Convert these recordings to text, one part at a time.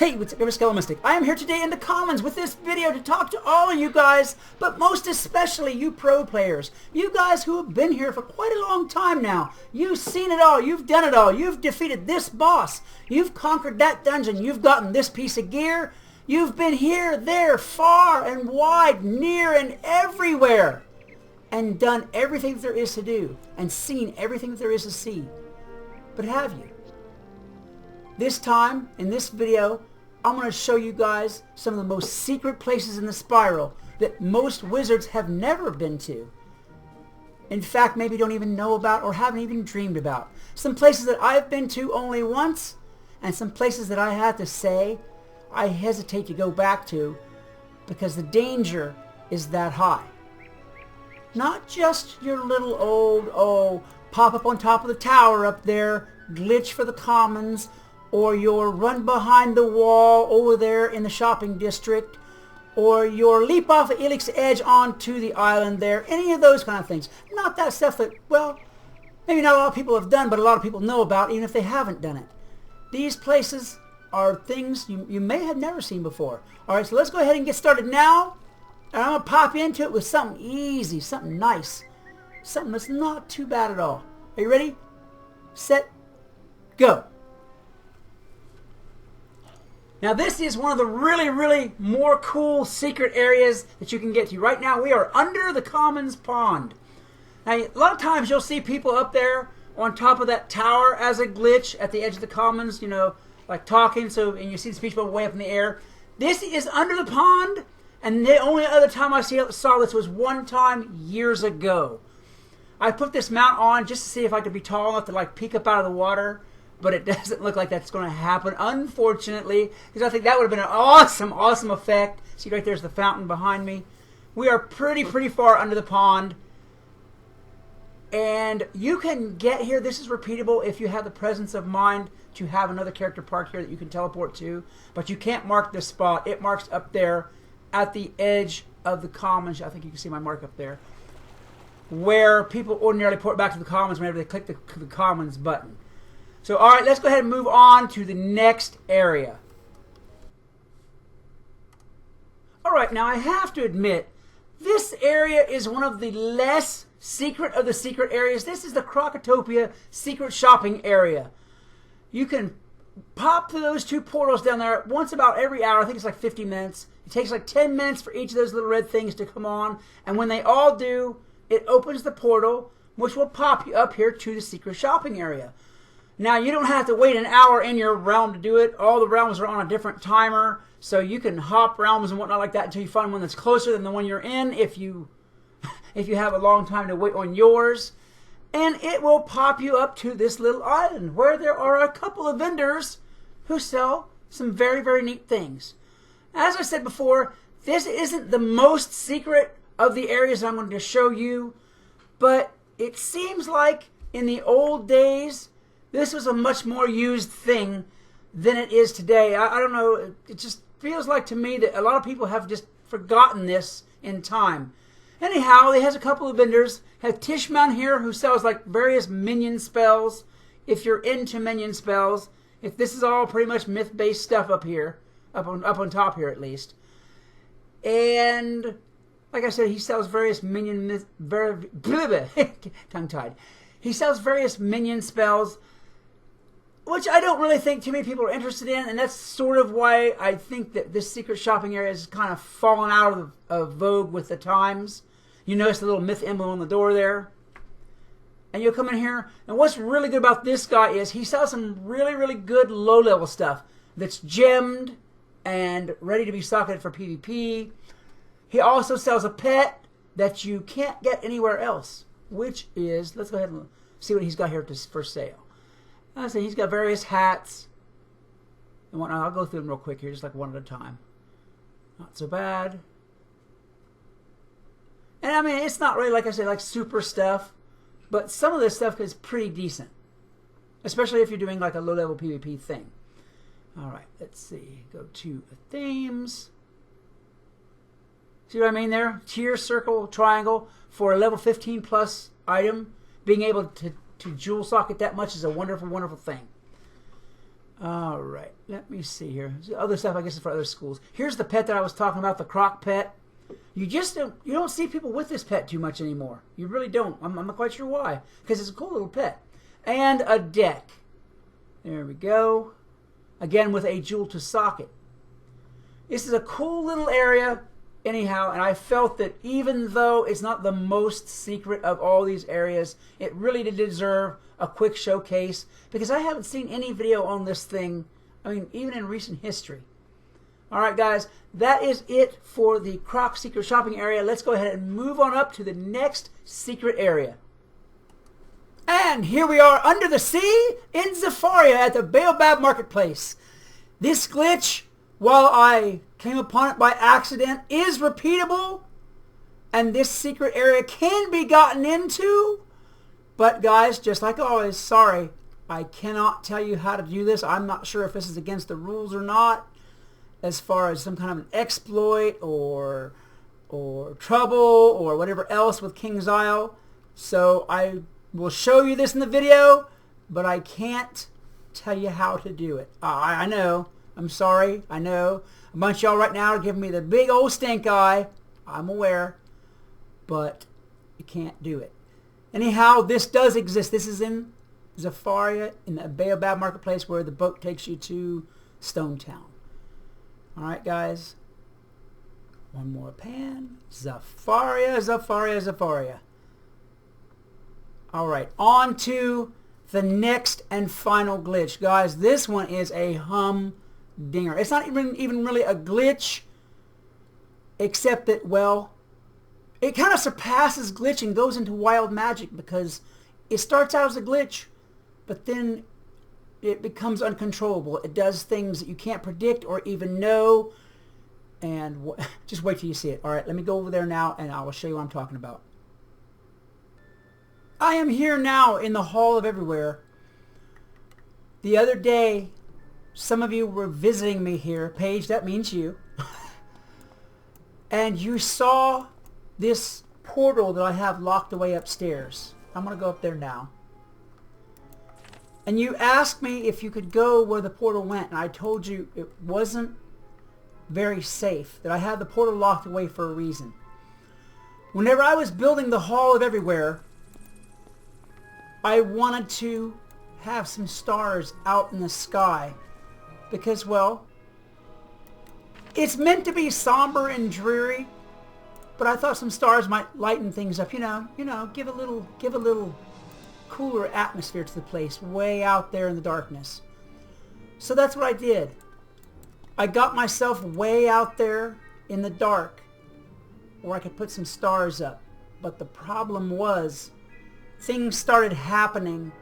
Hey, what's up, Skelemystyk? I am here today in the Commons with this video to talk to all of you guys, but most especially you pro players. You guys who have been here for quite a long time now. You've seen it all. You've done it all. You've defeated this boss. You've conquered that dungeon. You've gotten this piece of gear. You've been here, there, far and wide, near and everywhere, and done everything there is to do, and seen everything there is to see. But have you? This time, in this video, I'm going to show you guys some of the most secret places in the spiral that most wizards have never been to. In fact, maybe don't even know about or haven't even dreamed about. Some places that I've been to only once, and some places that I have to say I hesitate to go back to because the danger is that high. Not just your little old, pop up on top of the tower up there, glitch for the commons, or your run behind the wall over there in the shopping district, or your leap off of Elix's edge onto the island there, any of those kind of things. Not that stuff that, well, maybe not a lot of people have done, but a lot of people know about, even if they haven't done it. These places are things you may have never seen before. Alright, so let's go ahead and get started now. And I'm going to pop into it with something easy, something nice, something that's not too bad at all. Are you ready? Set, go. Now this is one of the really more cool secret areas that you can get to. Right now we are under the Commons Pond. Now a lot of times you'll see people up there on top of that tower as a glitch at the edge of the Commons, you know, like talking, and you see the speech bubble way up in the air. This is under the pond, and the only other time I saw this was one time years ago. I put this mount on just to see if I could be tall enough to like peek up out of the water. But it doesn't look like that's going to happen, unfortunately, because I think that would have been an awesome effect. See, right there's the fountain behind me. We are pretty far under the pond. And you can get here. This is repeatable if you have the presence of mind to have another character parked here that you can teleport to. But you can't mark this spot. It marks up there at the edge of the Commons. I think you can see my mark up there, where people ordinarily port back to the Commons whenever they click the Commons button. So, alright, let's go ahead and move on to the next area. Alright, now I have to admit, this area is one of the less secret of the secret areas. This is the Cocotopia secret shopping area. You can pop through those two portals down there once about every hour. I think it's like 50 minutes. It takes like 10 minutes for each of those little red things to come on. And when they all do, it opens the portal, which will pop you up here to the secret shopping area. Now, you don't have to wait an hour in your realm to do it. All the realms are on a different timer, so you can hop realms and whatnot like that until you find one that's closer than the one you're in if you have a long time to wait on yours. And it will pop you up to this little island where there are a couple of vendors who sell some very neat things. As I said before, this isn't the most secret of the areas I'm going to show you, but it seems like in the old days, this was a much more used thing than it is today. I don't know. It just feels like to me that a lot of people have just forgotten this in time. Anyhow, it has a couple of vendors. Have Tishman here who sells like various minion spells. If you're into minion spells, if this is all pretty much myth-based stuff up here, up on top here at least. And like I said, he sells various tongue-tied. He sells various minion spells, which I don't really think too many people are interested in, and that's sort of why I think that this secret shopping area has kind of fallen out of vogue with the times. You notice the little myth emblem on the door there. And you'll come in here, and what's really good about this guy is he sells some really good low-level stuff that's gemmed and ready to be socketed for PvP. He also sells a pet that you can't get anywhere else, which is, let's go ahead and see what he's got here for sale. I say he's got various hats and whatnot. I'll go through them real quick here, just like one at a time. Not so bad. And I mean, it's not really, like I said, like super stuff, but some of this stuff is pretty decent, especially if you're doing like a low-level PvP thing. All right, let's see. Go to themes. See what I mean there? Tier, circle, triangle for a level 15 plus item. Being able to jewel socket that much is a wonderful thing. All right, let me see here. Other stuff, I guess, is for other schools. Here's the pet that I was talking about, the croc pet. You don't see people with this pet too much anymore. You really don't. I'm not quite sure why, because it's a cool little pet. And a deck. There we go. Again, with a jewel to socket. This is a cool little area, anyhow, and I felt that even though it's not the most secret of all these areas, it really did deserve a quick showcase, because I haven't seen any video on this thing, I mean, even in recent history. Alright guys, that is it for the Croc Secret Shopping area. Let's go ahead and move on up to the next secret area. And here we are under the sea in Zafaria at the Baobab Marketplace. This glitch, while I came upon it by accident, is repeatable, and this secret area can be gotten into. But guys, just like always, sorry, I cannot tell you how to do this. I'm not sure if this is against the rules or not, as far as some kind of an exploit or trouble or whatever else with King's Isle. So I will show you this in the video, but I can't tell you how to do it. I know. I'm sorry. I know. A bunch of y'all right now are giving me the big old stink eye. I'm aware. But you can't do it. Anyhow, this does exist. This is in Zafaria, in the Baobab Marketplace, where the boat takes you to Stone Town. Alright, guys. One more pan. Zafaria, Zafaria, Zafaria. Alright, on to the next and final glitch. Guys, this one is a humdinger. It's not even really a glitch, except that, well, it kind of surpasses glitch and goes into wild magic, because it starts out as a glitch, but then it becomes uncontrollable. It does things that you can't predict or even know, and just wait till you see it. Alright, let me go over there now and I will show you what I'm talking about. I am here now in the Hall of Everywhere. The other day, some of you were visiting me here. Paige, that means you. And you saw this portal that I have locked away upstairs. I'm going to go up there now. And you asked me if you could go where the portal went, and I told you it wasn't very safe, that I had the portal locked away for a reason. Whenever I was building the Hall of Everywhere, I wanted to have some stars out in the sky, because, well, it's meant to be somber and dreary, but I thought some stars might lighten things up, you know, give a little cooler atmosphere to the place way out there in the darkness. So that's what I did. I got myself way out there in the dark where I could put some stars up. But the problem was, things started happening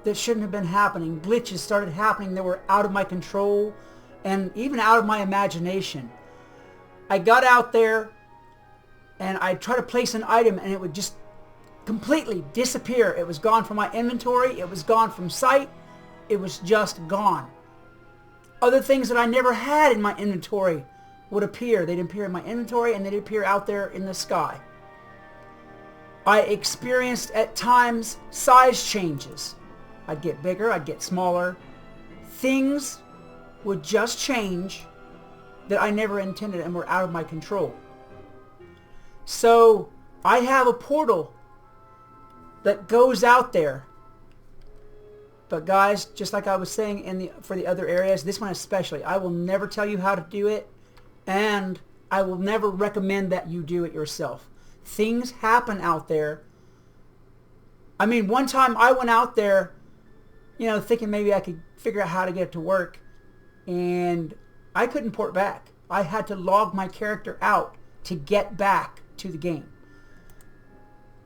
that shouldn't have been happening. Glitches started happening that were out of my control and even out of my imagination. I got out there and I tried to place an item and it would just completely disappear. It was gone from my inventory. It was gone from sight. It was just gone. Other things that I never had in my inventory would appear. They'd appear in my inventory and they'd appear out there in the sky. I experienced at times size changes. I'd get bigger, I'd get smaller. Things would just change that I never intended and were out of my control. So I have a portal that goes out there. But guys, just like I was saying for the other areas, this one especially, I will never tell you how to do it, and I will never recommend that you do it yourself. Things happen out there. I mean, one time I went out there, thinking maybe I could figure out how to get it to work, and I couldn't port back. I had to log my character out to get back to the game.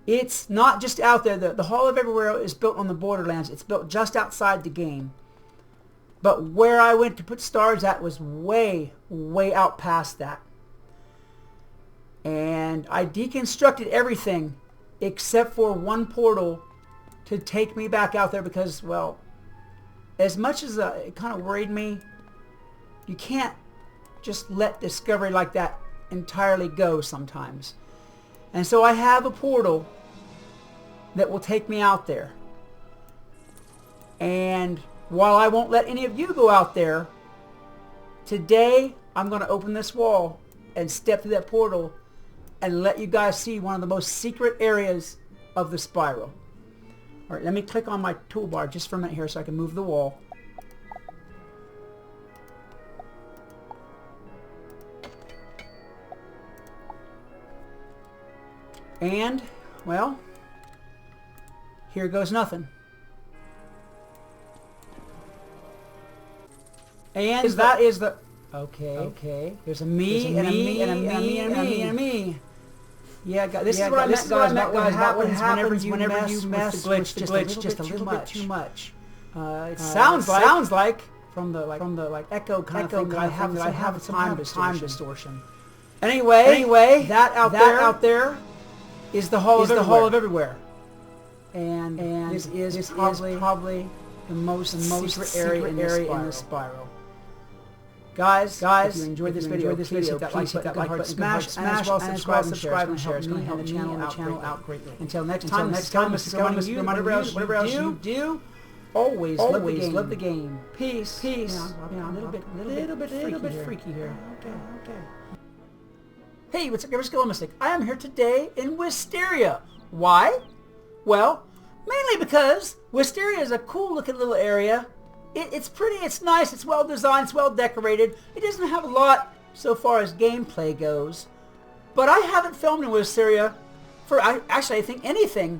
It's not just out there. The Hall of Everywhere is built on the Borderlands. It's built just outside the game. But where I went to put stars at was way, way out past that. And I deconstructed everything except for one portal to take me back out there because, well, as much as it kind of worried me, you can't just let discovery like that entirely go sometimes. And so I have a portal that will take me out there. And while I won't let any of you go out there, today I'm going to open this wall and step through that portal and let you guys see one of the most secret areas of the spiral. Alright, let me click on my toolbar just for a minute here so I can move the wall. And, well, here goes nothing. And that is the... Okay. There's a me, and a me, and a me, and a me, and a me. Yeah, this is what I meant, guys. What happens whenever you mess with the glitch just a little bit too much. It sounds like from the echo kind of thing that I have some time distortion. Anyway, that out there is the hall of everywhere. And this is probably the most secret area in the spiral. Guys, if you enjoyed this video, please hit that like button, smash, and as well subscribe and share. It's going to help the channel out greatly. Until next time, whatever else you do, always love the game. Peace. A little bit freaky here. Okay. Hey, what's up, Skelemystyk? I am here today in Wisteria. Why? Well, mainly because Wisteria is a cool looking little area. It's pretty, it's nice, it's well designed, it's well decorated. It doesn't have a lot so far as gameplay goes. But I haven't filmed in Wisteria for, I think, anything